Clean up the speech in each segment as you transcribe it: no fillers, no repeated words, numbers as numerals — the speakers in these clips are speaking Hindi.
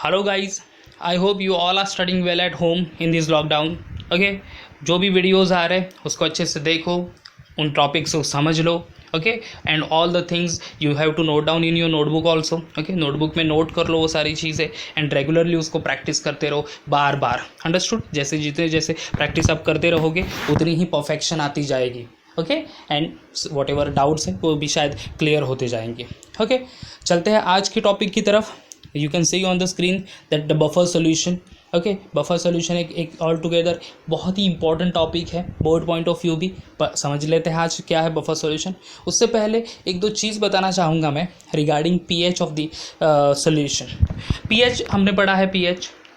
Hello guys, I hope you all are studying well at home in this lockdown. Okay, जो भी वीडियोज़ आ रहे हैं उसको अच्छे से देखो, उन टॉपिक्स को समझ लो. Okay, and all the things you have to note down in your notebook also. Okay, notebook में नोट कर लो वो सारी चीज़ें एंड रेगुलरली उसको प्रैक्टिस करते रहो बार बार. अंडरस्टूड? जैसे प्रैक्टिस आप करते रहोगे उतनी ही परफेक्शन आती जाएगी. Okay, and what ever doubts हैं वो भी शायद क्लियर होते जाएंगे. ओके, चलते हैं आज की टॉपिक की तरफ. You can see on the screen that the buffer solution. Okay, buffer solution एक ऑल टुगेदर बहुत ही इंपॉर्टेंट टॉपिक है बोर्ड पॉइंट ऑफ व्यू भी. समझ लेते हैं आज क्या है बफर सोल्यूशन. उससे पहले एक दो चीज़ बताना चाहूँगा मैं regarding pH of the solution. PH हमने पढ़ा है.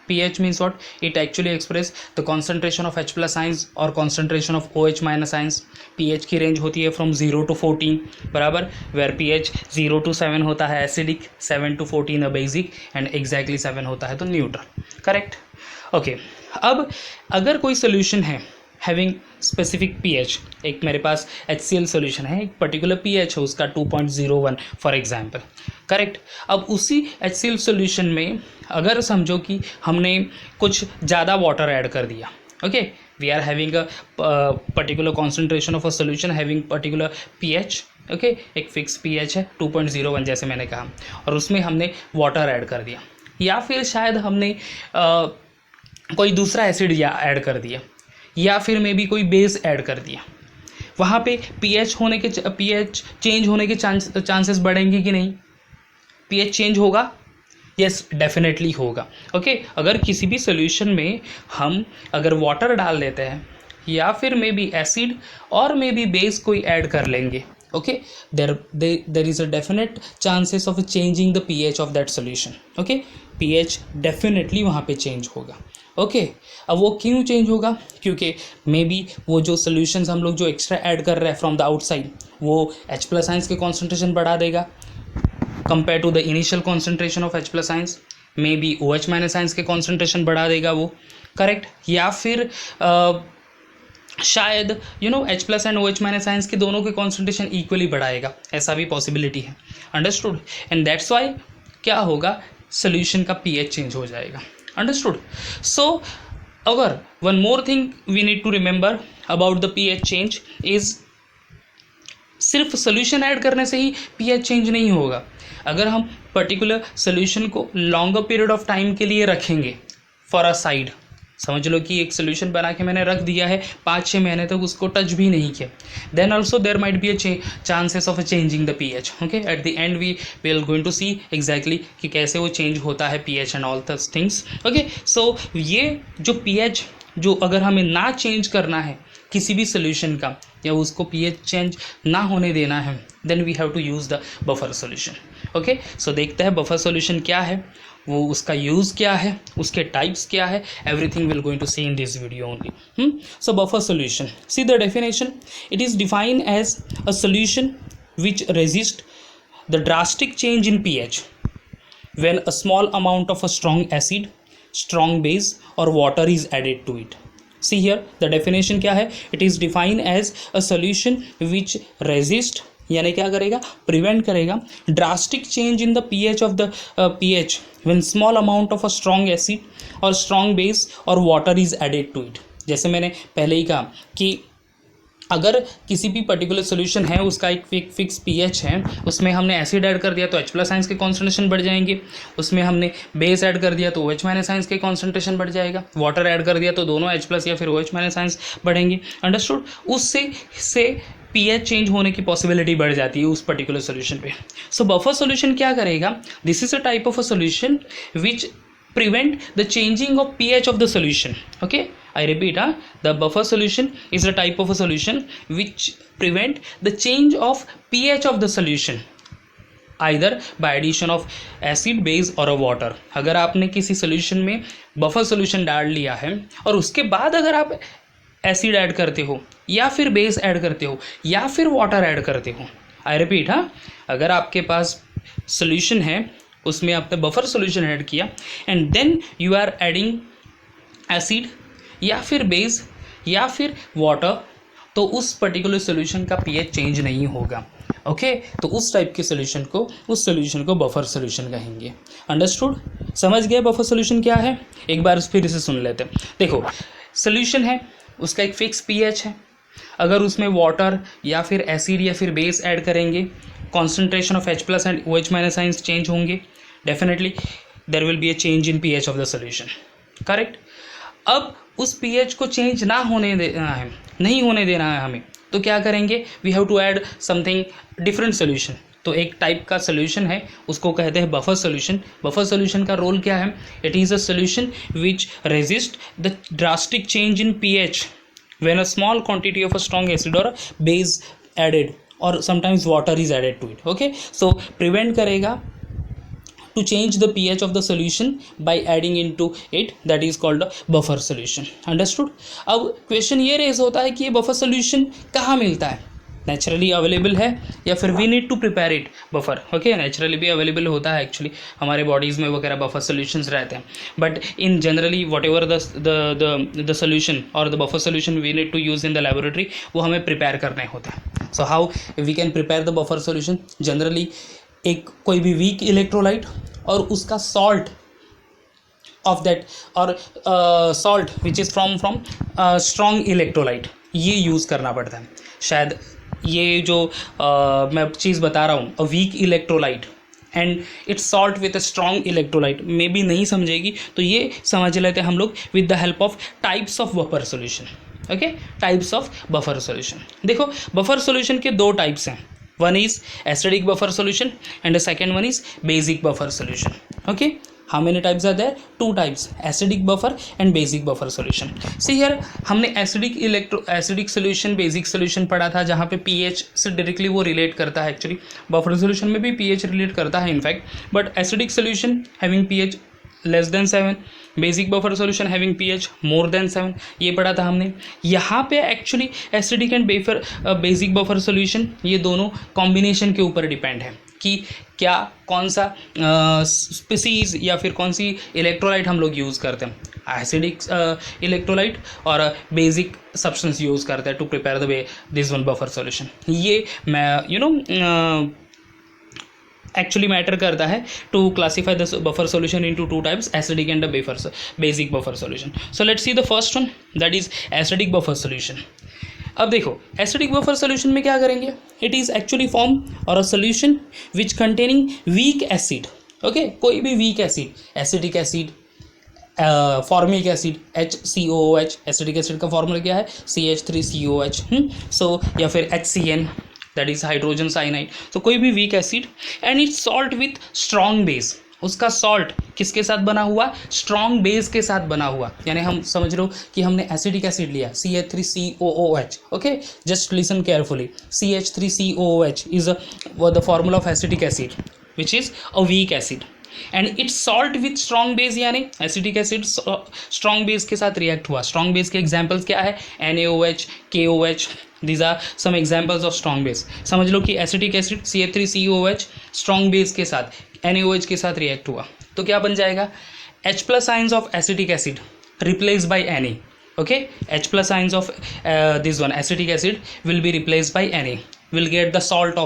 pH means what? It actually express the concentration of H plus ions or concentration of OH minus ions. pH की रेंज होती है from 0 to 14 बराबर, where pH 0 to 7 होता है acidic, 7 to 14 basic and exactly 7 होता है तो neutral. करेक्ट? ओके, अब अगर कोई सोल्यूशन है हैविंग स्पेसिफिक pH, एक मेरे पास HCl सोल्यूशन है, एक पर्टिकुलर pH है उसका 2.01 फॉर एग्जांपल. करेक्ट? अब उसी HCl सोल्यूशन में अगर समझो कि हमने कुछ ज़्यादा वाटर ऐड कर दिया. Okay, we are having a particular concentration of a solution having particular pH. Okay, एक फिक्स pH है 2.01 जैसे मैंने कहा, और उसमें हमने वाटर ऐड कर दिया, या फिर शायद हमने कोई दूसरा एसिड या ऐड कर दिया, या फिर मे बी कोई बेस ऐड कर दिया. वहाँ पे pH चेंज होने के चांसेस बढ़ेंगे कि नहीं? pH चेंज होगा? यस, डेफिनेटली होगा. ओके, अगर किसी भी सोल्यूशन में हम अगर वाटर डाल देते हैं या फिर मे बी एसिड और मे बी बेस कोई ऐड कर लेंगे, okay, there is a definite chances of changing the pH of that solution. Okay, pH definitely वहाँ पे चेंज होगा. ओके, अब वो क्यों चेंज होगा? क्योंकि मे बी वो जो सोल्यूशंस हम लोग जो एक्स्ट्रा ऐड कर रहे हैं फ्रॉम द आउटसाइड, वो H प्लस आइंस के कॉन्सेंट्रेशन बढ़ा देगा compare to the initial concentration of H plus ions. May be OH minus ions के कॉन्सेंट्रेशन बढ़ा देगा वो. करेक्ट? या फिर शायद H plus and OH minus ions के दोनों के कॉन्सेंट्रेशन इक्वली बढ़ाएगा, ऐसा भी पॉसिबिलिटी है. अंडरस्टूड? एंड दैट्स वाई क्या होगा, सोल्यूशन का pH चेंज हो जाएगा. अंडरस्टूड? सो अगर one more thing we need to remember about the pH change is, सिर्फ सोल्यूशन ऐड करने से ही pH चेंज नहीं होगा. अगर हम पर्टिकुलर सोल्यूशन को लॉन्गर पीरियड ऑफ टाइम के लिए रखेंगे फॉर अ साइड, समझ लो कि एक सोल्यूशन बना के मैंने रख दिया है 5-6 महीने तक उसको टच भी नहीं किया, then also there might be a chances of changing the pH. Okay, at the end we will going to see exactly कि कैसे वो चेंज होता है pH and all this things. Okay, so ये जो pH जो अगर हमें ना चेंज करना है किसी भी सोल्यूशन का, या उसको pH चेंज ना होने देना है, then we have to use the buffer solution. Okay, so देखते हैं बफर सोल्यूशन क्या है, वो उसका यूज़ क्या है, उसके टाइप्स क्या है, everything will going to see in this video only. So buffer solution, see the definition. It is defined as a solution which resist the drastic change in pH when a small amount of a strong acid, strong base or water is added to it. See here the definition क्या है? It is defined as a solution which resist, यानी क्या करेगा? प्रिवेंट करेगा drastic change in the pH of the pH when small amount of a strong acid और strong base और water is added to it. जैसे मैंने पहले ही कहा कि अगर किसी भी पर्टिकुलर सोल्यूशन है उसका एक फिक्स pH है, उसमें हमने एसिड ऐड कर दिया तो H प्लस आइंस के कॉन्सेंट्रेशन बढ़ जाएंगे, उसमें हमने बेस ऐड कर दिया तो OH माइनस आइंस के कॉन्सेंट्रेशन बढ़ जाएगा, वाटर ऐड कर दिया तो दोनों H प्लस या फिर OH माइनस आइंस बढ़ेंगे. अंडरस्टूड? उससे pH चेंज होने की पॉसिबिलिटी बढ़ जाती है उस पर्टिकुलर सोल्यूशन पे. सो बफर सोल्यूशन क्या करेगा? This is a type of a solution which prevent the changing of pH of the solution. Okay, I repeat, the buffer solution is a type of a solution which prevent the change of pH of the solution either by addition of acid, base or a water. अगर आपने किसी solution में buffer solution डाल लिया है और उसके बाद अगर आप एसिड ऐड करते हो या फिर बेस ऐड करते हो या फिर वाटर ऐड करते हो, आई रिपीट, अगर आपके पास सोल्यूशन है उसमें आपने बफर सोल्यूशन ऐड किया and then you are adding acid या फिर बेस या फिर वाटर, तो उस पर्टिकुलर सोल्यूशन का pH चेंज नहीं होगा. ओके तो उस टाइप के सोल्यूशन को, उस सोल्यूशन को बफर सोल्यूशन कहेंगे। अंडरस्टूड? समझ गए बफर सोल्यूशन क्या है? एक बार फिर इसे सुन लेते हैं। देखो सोल्यूशन है, उसका एक फिक्स पीएच है, अगर उसमें वाटर या फिर एसिड या फिर बेस ऐड करेंगे, concentration of H plus and OH minus ions change होंगे, definitely there will be a change in pH of the solution, correct. अब उस पीएच को चेंज ना होने देना है, नहीं होने देना है हमें, तो क्या करेंगे, we have to add something different solution. तो एक टाइप का सोल्यूशन है, उसको कहते हैं बफर सोल्यूशन। बफर सोल्यूशन का रोल क्या है? It is a solution which resist the drastic change in pH when a small quantity of a strong acid or a base added or sometimes water is added to it. Okay, so prevent करेगा to change the pH of the solution by adding into it, that is called a buffer solution. Understood? अब क्वेश्चन ये रेज होता है कि ये बफर सोल्यूशन कहाँ मिलता है? नेचुरली अवेलेबल है या फिर we need to prepare it buffer? Okay, naturally भी अवेलेबल होता है, एक्चुअली हमारे बॉडीज़ में वगैरह बफर सोल्यूशंस रहते हैं, but in generally whatever the solution or the buffer solution we need to use in the laboratory, वो हमें प्रिपेयर करने होते हैं। So how we can prepare the buffer solution? Generally एक कोई भी वीक इलेक्ट्रोलाइट और उसका salt of that or salt which is from strong electrolyte, ये यूज़ करना पड़ता है। शायद ये जो मैं चीज़ बता रहा हूँ, अ weak electrolyte and it's salt with a strong electrolyte, may be नहीं समझेगी, तो ये समझ लेते हैं हम लोग with the help of types of buffer solution. Okay, types of buffer solution. देखो बफर सोल्यूशन के दो टाइप्स हैं, one is acidic buffer solution and the second one is basic buffer solution. Okay, how many types are there? Two types, acidic buffer and basic buffer solution. See here, हमने acidic solution, basic solution पढ़ा था, जहाँ पे pH से डायरेक्टली वो रिलेट करता है। एक्चुअली बफर सोल्यूशन में भी pH रिलेट करता है in fact, but acidic solution having pH less than 7, basic buffer solution having pH more than 7, ये पढ़ा था हमने। यहाँ पे actually acidic and basic buffer solution, ये दोनों कॉम्बिनेशन के ऊपर डिपेंड है कि क्या कौन सा स्पीसीज या फिर कौन सी इलेक्ट्रोलाइट हम लोग यूज़ करते हैं, एसिडिक इलेक्ट्रोलाइट और बेसिक सब्सटेंस यूज़ करते हैं to prepare the this one buffer solution. ये मैं actually matter करता है to classify the buffer solution into two types, acidic and the basic buffer solution. So let's see the first one, that is acidic buffer solution. अब देखो acidic buffer solution में क्या करेंगे? It is actually form or a solution which containing weak acid. Okay, कोई भी weak acid, acetic acid, formic acid HCOOH, acidic acid का फॉर्मूला क्या है? CH3COH। सो या फिर HCN, that is hydrogen cyanide. तो कोई भी week acid and it's salt with strong base, उसका सॉल्ट किसके साथ बना हुआ? स्ट्रॉन्ग बेस के साथ बना हुआ। यानी हम समझ लो कि हमने एसिडिक एसिड लिया CH3COOH। Okay, just listen carefully, CH3COOH is the formula of acidic acid which is a week acid and it's salt with strong base, यानी एसिडिक एसिड स्ट्रॉन्ग बेस के साथ रिएक्ट हुआ। स्ट्रॉन्ग बेस के एग्जाम्पल्स क्या है? NaOH, KOH, these are some examples of strong base। समझ लो कि acidic acid CH3COOH strong base के साथ NaOH के साथ रिएक्ट हुआ, तो क्या बन जाएगा? H plus ions of acidic acid replace by Na। Okay, H plus ions of this one acidic acid will be replace by Na, will get the salt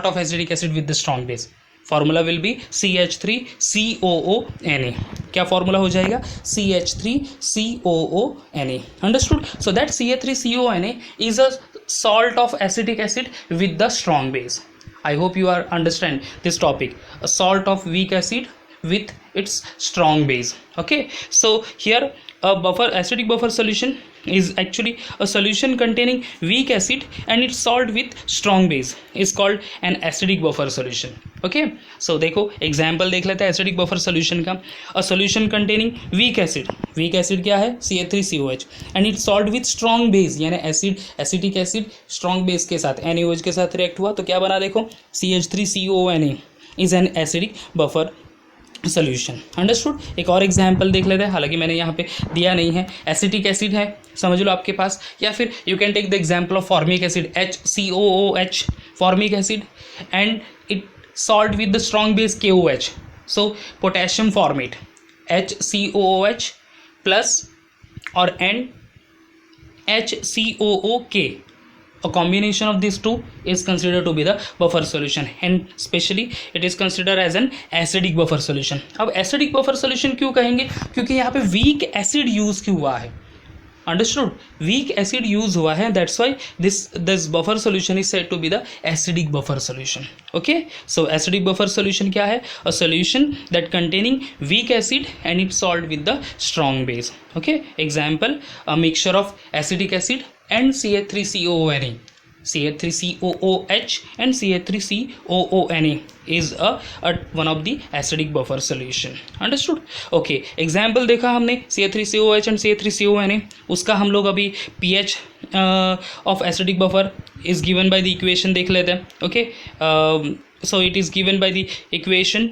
of acidic acid with the strong base. Formula will be CH3COONA। क्या फॉर्मूला हो जाएगा? CH3COONA। Understood? So that CH3COONA is a salt of acidic acid with the strong base. I hope you are understand this topic, a salt of weak acid with its strong base. Okay, so here a acidic buffer solution is actually a solution containing weak acid and its salt with strong base is called an acidic buffer solution. Okay, so देखो example देख लेते हैं acidic buffer solution का। a solution containing weak acid क्या है? CH3COH and its salt with strong base, यानी acidic acid strong base के साथ NaOH के साथ react हुआ, तो क्या बना? देखो CH3COONA is an acidic buffer solution. Understood? एक और एग्जाम्पल देख लेते हैं, हालांकि मैंने यहाँ पे दिया नहीं है। एसिटिक एसिड है, समझ लो आपके पास, या फिर you can take the example of formic acid HCOOH, formic acid and it salt with the strong base KOH, so potassium formate HCOOH plus और and HCOOK, a combination of these two is considered to be the buffer solution, and especially it is considered as an acidic buffer solution. अब acidic buffer solution क्यों कहेंगे? क्योंकि यहाँ पे weak acid use क्यों हुआ है, अंडरस्टूड, वीक एसिड यूज हुआ है, that's why this buffer solution is said to be the acidic buffer solution. Okay, so acidic buffer solution क्या है? A solution that containing weak acid and it salt with the strong base. Okay, example, a mixture of acidic acid and CH3COONA. CH3COOH and CH3COONA is one of the acidic buffer solution. Understood? Okay, example देखा हमने CH3COH and CH3CONA. उसका हम लोग अभी pH of acidic buffer is given by the equation देख लेते हैं. Okay, so it is given by the equation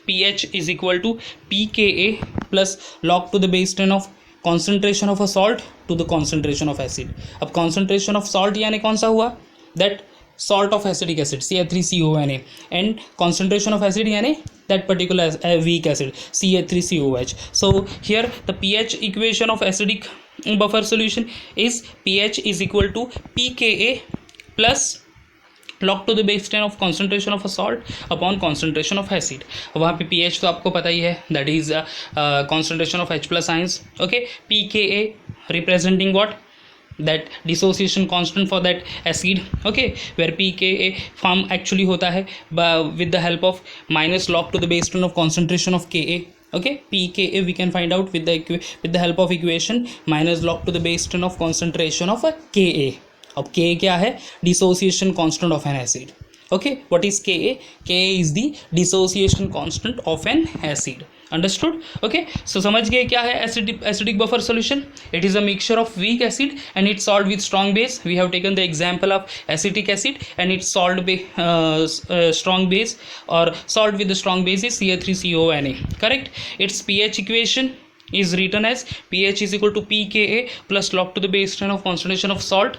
pH is equal to pKa plus log to the base 10 of concentration of a salt to the concentration of acid. अब concentration of salt यानी कौन सा हुआ? That salt of acidic acid CH3CONA, and concentration of acid यानी that particular weak acid CH3COH. So here the pH equation of acidic buffer solution is pH is equal to pKa plus log to the base 10 of concentration of a salt upon concentration of acid. वहाँ पे pH तो आपको पता ही है, that is concentration of H plus ions. Okay, pKa representing what? That dissociation constant for that acid. Okay, where pKa form actually होता है with the help of minus log to the base 10 of concentration of Ka. Okay, pKa we can find out with the help of equation minus log to the base 10 of concentration of Ka. अब Ka क्या है? Dissociation constant of an acid. Okay, what is Ka? Ka is the dissociation constant of an acid. Understood? Okay, so समझ गए क्या है acidic buffer solution? It is a mixture of weak acid and it salt with strong base. We have taken the example of acetic acid and it salt strong base, or salt with the strong base is CH3CONA. Correct? Its pH equation is written as pH is equal to pKa plus log to the base 10 of concentration of salt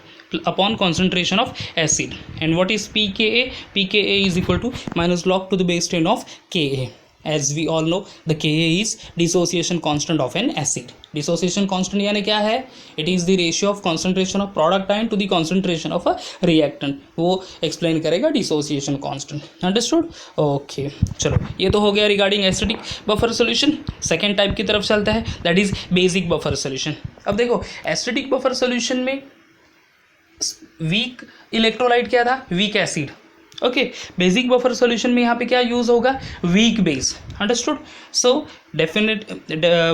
upon concentration of acid. And what is pKa? pKa is equal to minus log to the base 10 of Ka. As we all know, the Ka is dissociation constant of an acid. Dissociation constant यानी क्या है? It is the ratio of concentration of product ion to the concentration of a reactant. वो explain करेगा dissociation constant. Understood? Okay, चलो, ये तो हो गया regarding acidic buffer solution. Second type की तरफ चलता है, that is basic buffer solution. अब देखो, acidic buffer solution में weak electrolyte क्या था? Weak acid. Okay, basic buffer solution में यहाँ पे क्या यूज होगा? Weak base. Understood? So definite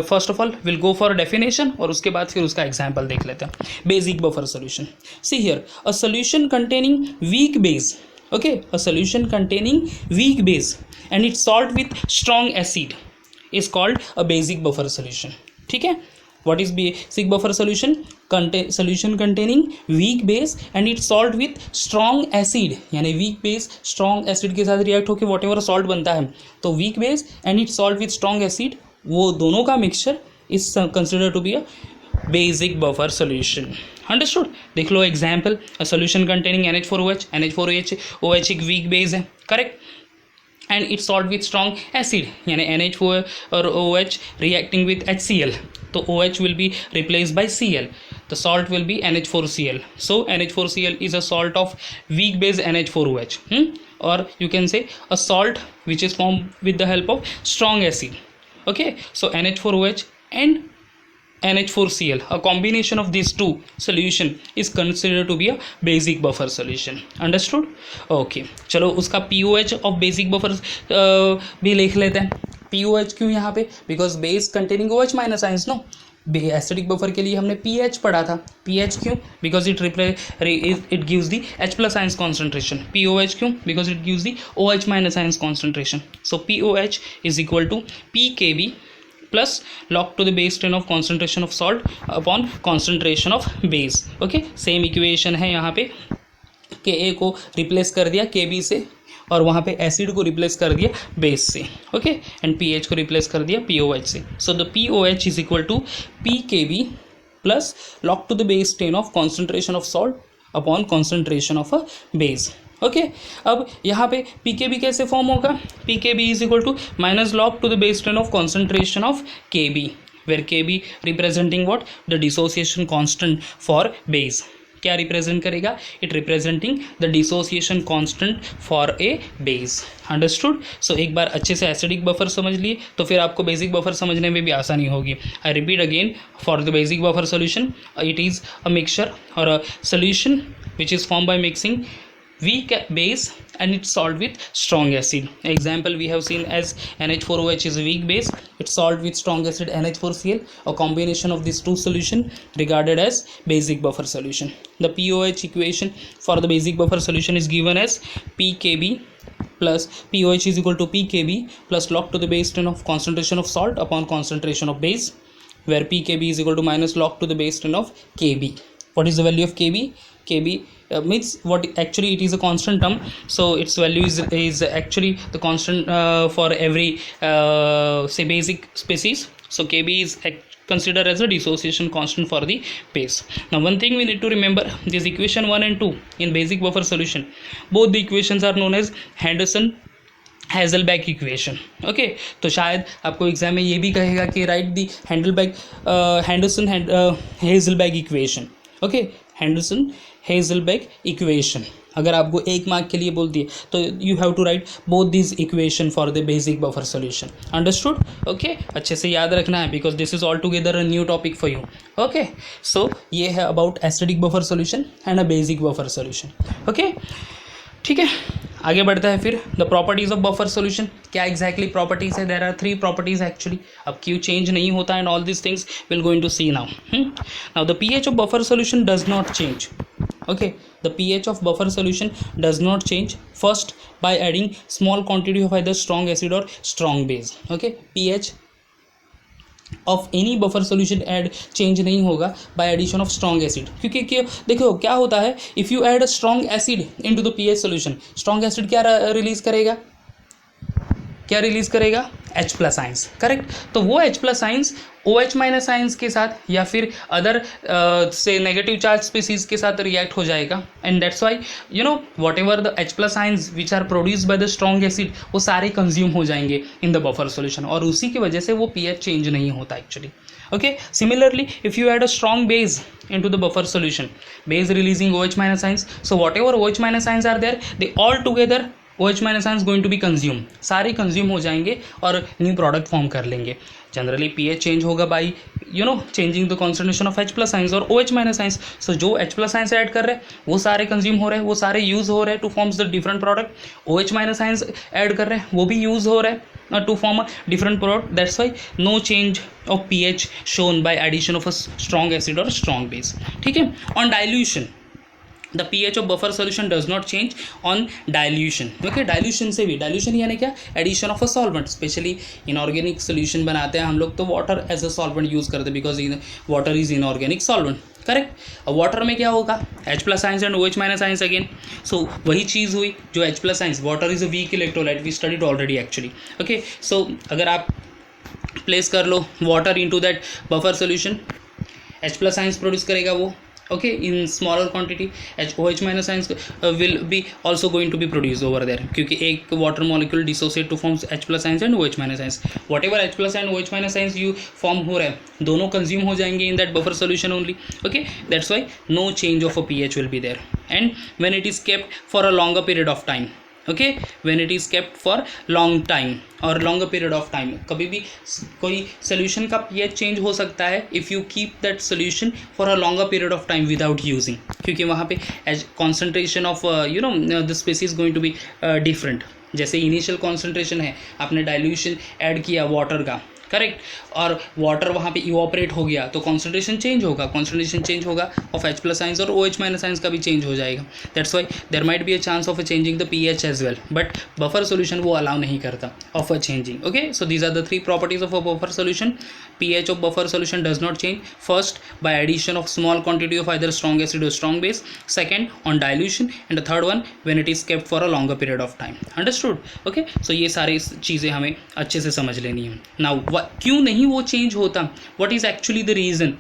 first of all will go for definition, और उसके बाद फिर उसका एग्जांपल देख लेते हैं. Basic buffer solution. See here, a solution containing weak base. Okay, a solution containing weak base and it salt with strong acid is called a basic buffer solution. ठीक है? What is basic buffer solution? Solution containing weak base and it's salt with strong acid. यानी weak base strong acid के साथ react होकर whatever salt बनता है, तो weak base and it's salt with strong acid, वो दोनों का mixture is considered to be a basic buffer solution. Understood? देख लो example, a solution containing NH4OH. NH4OH एक weak base है, correct? And it's salt with strong acid, यानी NH4 और OH reacting with HCl, तो OH will be replaced by Cl. The salt will be NH4Cl. So NH4Cl is a salt of weak base NH4OH. Or you can say a salt which is formed with the help of strong acid. Okay, so NH4OH and NH4Cl, a combination of these two solution is considered to be a basic buffer solution. Understood? Okay, चलो उसका POH of basic buffer भी लिख लेते हैं. POH क्यों यहाँ पे? Because base containing OH minus ions, no? Acidic buffer के लिए हमने pH पढ़ा था. pH क्यों? Because it gives the H plus ions concentration. POH क्यों? Because it gives the OH minus ions concentration. So POH is equal to pKb plus log to the base 10 of concentration of salt upon concentration of base. Okay, same equation है यहाँ पे. Ka को रिप्लेस कर दिया Kb से, और वहाँ पे एसिड को रिप्लेस कर दिया बेस से. ओके, एंड pH को रिप्लेस कर दिया POH से. So the POH is equal to pKb plus log to the base 10 of concentration of salt upon concentration of a base. Okay, अब यहाँ पे pKb कैसे फॉर्म होगा? pKb is equal to minus log to the base 10 of concentration of Kb, where Kb representing what? The dissociation constant for base. क्या रिप्रेजेंट करेगा? It representing the dissociation constant for a base. Understood? So एक बार अच्छे से एसिडिक बफर समझ लिए तो फिर आपको बेसिक बफर समझने में भी आसानी होगी। I repeat again, for the basic buffer solution it is a mixture or a solution which is formed by mixing weak base and it's solved with strong acid. Example we have seen as NH4OH is a weak base, it's solved with strong acid NH4Cl. A combination of these two solution regarded as basic buffer solution. The POH equation for the basic buffer solution is given as PKB plus POH is equal to PKB plus log to the base 10 of concentration of salt upon concentration of base, where PKB is equal to minus log to the base 10 of KB. What is the value of KB? KB means what actually it is a constant term, so its value is actually the constant for every say basic species. So KB is considered as a dissociation constant for the base. Now one thing we need to remember, this equation 1 and 2 in basic buffer solution, both the equations are known as Henderson Hasselbalch equation. Okay, तो शायद आपको एग्जाम में ये भी कहेगा कि write the Henderson Hasselbalch equation. Okay, Henderson Hasselbalch equation अगर आपको 1 मार्क के लिए बोल दिए तो you have to write both this equation for the basic buffer solution. Understood? Okay, अच्छे से याद रखना है because this is all together a new topic for you. Okay, so ये है about acidic buffer solution and a basic buffer solution. Okay, ठीक है, आगे बढ़ता है फिर the properties of buffer solution. क्या एग्जैक्टली प्रॉपर्टीज है? There are 3 properties actually. अब क्यों चेंज नहीं होता and all this things will going to see now. Now the pH of buffer solution does not change. Okay, the pH of buffer solution does not change, first by adding small quantity of either strong acid or strong base. Okay, pH of any buffer solution add change नहीं होगा by addition of strong acid, क्योंकि क्यों देखो क्या होता है, if you add a strong acid into the pH solution, strong acid क्या रिलीज करेगा? क्या रिलीज करेगा? H plus ions. करेक्ट, तो वो H plus ions OH minus ions के साथ या फिर अदर से नेगेटिव चार्ज स्पीसीज के साथ रिएक्ट हो जाएगा and that's why you know whatever the H plus ions which are produced by the strong acid वो सारे कंज्यूम हो जाएंगे इन द बफर सोल्यूशन और उसी की वजह से वो pH चेंज नहीं होता actually. Okay, similarly if you add a strong base into the buffer solution, base releasing OH minus ions, so whatever OH minus ions are there, they all together OH minus ions going to be consumed, सारे कंज्यूम हो जाएंगे और न्यू प्रोडक्ट फॉर्म कर लेंगे। जनरली pH चेंज होगा by you know changing the concentration of H plus ions और OH माइनस आइंस। सो जो H प्लस आइंस ऐड कर रहे हैं वो सारे कंज्यूम हो रहे हैं, वो सारे यूज हो रहे हैं two forms the different product. OH minus ions add कर रहे हैं वो भी यूज हो रहे हैं to form a different product. That's why no change of pH shown by addition of a strong acid or strong base. ठीक है, on dilution the pH of buffer solution does not change on dilution. Okay, dilution से भी, dilution यानी क्या? addition of a solvent, specially inorganic solution बनाते हैं हम लोग तो water as a solvent use करते हैं because water is inorganic solvent. Correct, अब वाटर में क्या होगा? H plus ions and OH minus ions again. So वही चीज़ हुई जो H plus ions, water is a weak electrolyte, we studied already actually. Okay, so अगर आप प्लेस कर लो water into that buffer solution, H plus ions produce करेगा वो। okay, in smaller quantity OH minus ions will be also going to be produced over there क्योंकि एक water molecule dissociate to forms H plus ions and OH minus ions. whatever H plus and OH minus ions you form हो रहा है दोनों consume हो जाएंगे in that buffer solution only. okay, that's why no change of a pH will be there and when it is kept for a longer period of time. okay, when it is kept for long time और longer period of time, कभी भी कोई solution का pH change हो सकता है if you keep that solution for a longer period of time without using, क्योंकि वहाँ पे concentration of you know the species going to be different. जैसे initial concentration है, आपने dilution add किया water का, करेक्ट, और वाटर वहाँ पे इवोपरेट हो गया तो कॉन्सेंट्रेशन चेंज होगा, कॉन्सेंट्रेशन चेंज होगा ऑफ H प्लस आइंस और OH माइनस आइंस का भी चेंज हो जाएगा। That's why there might be a chance of changing the pH as well, but buffer solution वो अलाउ नहीं करता of a changing. Okay, so these are the 3 properties of a buffer solution. pH of buffer solution does not change, first by addition of small quantity of either strong acid or strong base, second on dilution, and the third one when it is kept for a longer period of time. Understood? okay, so ये सारी चीज़ें हमें अच्छे से समझ लेनी है। now क्यों नहीं वो चेंज होता, what is actually the reason.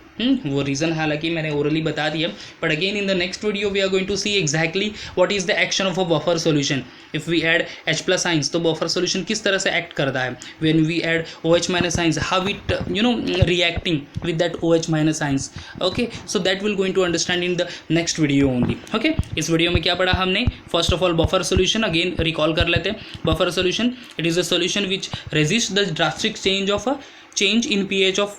वो रीज़न हालांकि मैंने ओरली बता दिया, but again in the next video we are going to see exactly what is the action of a buffer solution. If we add H+ ions तो बफर सॉल्यूशन किस तरह से एक्ट करता है, when we add OH- ions how it reacting with that OH- ions. Okay, so that will going to understand in the next video only. Okay, इस वीडियो में क्या पढ़ा हमने, first of all buffer solution again recall कर लेते हैं। Buffer solution, it is a solution which resist the drastic change in pH of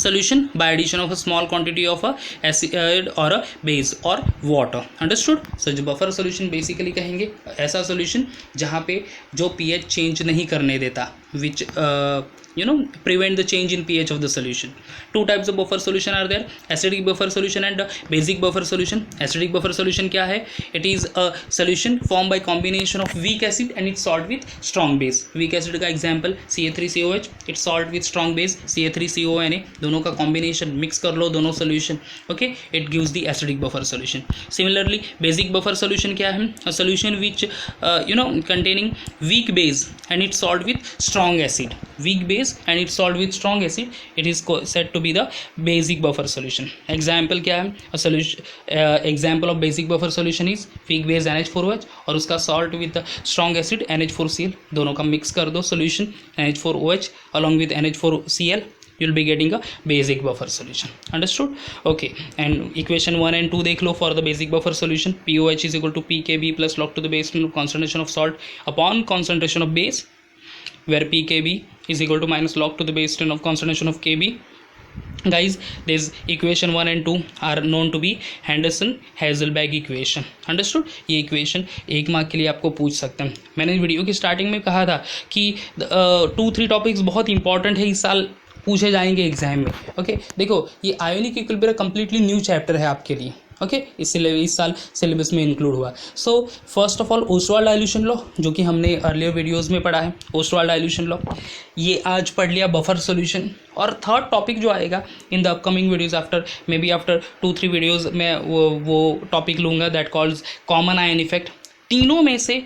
solution by addition of a small quantity of a acid or a base or water। understood? so जो buffer solution basically कहेंगे ऐसा solution जहाँ पे जो pH change नहीं करने देता, which prevent the change in pH of the solution। two types of buffer solution are there, acidic buffer solution and basic buffer solution। acidic buffer solution क्या है, it is a solution formed by combination of weak acid and its salt with strong base। weak acid का example CA3COH, its salt with strong base CA3CONA, दोनों का combination mix कर लो दोनों solution, okay, it gives the acidic buffer solution। similarly basic buffer solution क्या है, a solution which containing weak base and its salt with strong acid, weak base and its salt with strong acid, it is said to be the basic buffer solution। example क्या है, a solution example of basic buffer solution is weak base NH4OH और उसका salt with strong acid NH4Cl, दोनों का mix कर दो solution NH4OH along with NH4Cl, you'll be getting a basic buffer solution। understood? okay, and equation 1 and 2 देख लो for the basic buffer solution। POH is equal to pKb plus log to the base concentration of salt upon concentration of base, where pKb is equal to minus log to the base 10 of concentration of Kb। guys, this equation 1 and 2 are known to be Henderson-Hazelberg equation। understood? ये इक्वेशन 1 मार्क के लिए आपको पूछ सकते हैं। मैंने वीडियो की स्टार्टिंग में कहा था कि 2-3 टॉपिक्स बहुत इंपॉर्टेंट है, इस साल पूछे जाएंगे एग्जाम में। ओके, देखो ये ionic equilibrium completely new chapter है आपके लिए। ओके, इसलिए इस साल सिलेबस में इंक्लूड हुआ। So first of all Ostwald dilution law, जो कि हमने अर्लियर वीडियोस में पढ़ा है, ओस्टवाल्ड डाइल्यूशन लॉ, ये आज पढ़ लिया बफर सॉल्यूशन। और थर्ड टॉपिक जो आएगा in the upcoming videos after may be after 2-3 videos में वो टॉपिक लूँगा that calls common ion effect. तीनों में से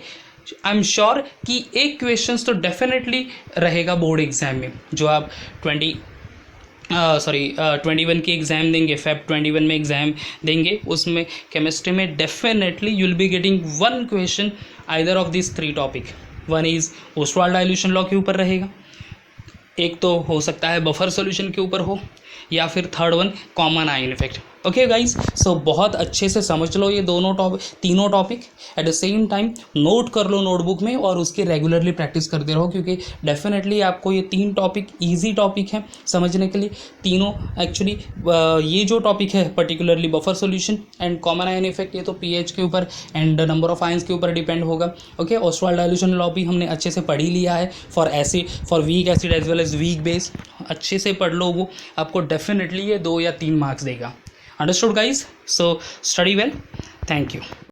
आई एम श्योर कि एक क्वेश्चन तो डेफिनेटली रहेगा बोर्ड एग्जाम में, जो आप 21 की एग्ज़ाम देंगे, फेब 21 में एग्ज़ाम देंगे, उसमें केमिस्ट्री में definitely you will be getting one question either of this 3 topic. One is Ostwald dilution law के ऊपर रहेगा, एक तो हो सकता है बफर सॉल्यूशन के ऊपर हो, या फिर third one common ion effect. Okay guys, so बहुत अच्छे से समझ लो ये तीनों topic, at the same time note कर लो नोटबुक में और उसकी रेगुलरली प्रैक्टिस करते रहो, क्योंकि डेफिनेटली आपको ये 3 टॉपिक ईजी टॉपिक हैं समझने के लिए। तीनों एक्चुअली ये जो टॉपिक है particularly buffer solution and common ion effect, ये तो पीएच के ऊपर एंड नंबर ऑफ आयंस के ऊपर डिपेंड होगा। ओके, ओस्टवाल्ड डाइल्यूशन लॉ भी हमने अच्छे से पढ़ ही लिया है for weak acid as well as weak base, अच्छे से पढ़ लो, वो आपको डेफिनेटली ये 2 या 3 मार्क्स देगा। Understood guys? So study well. Thank you.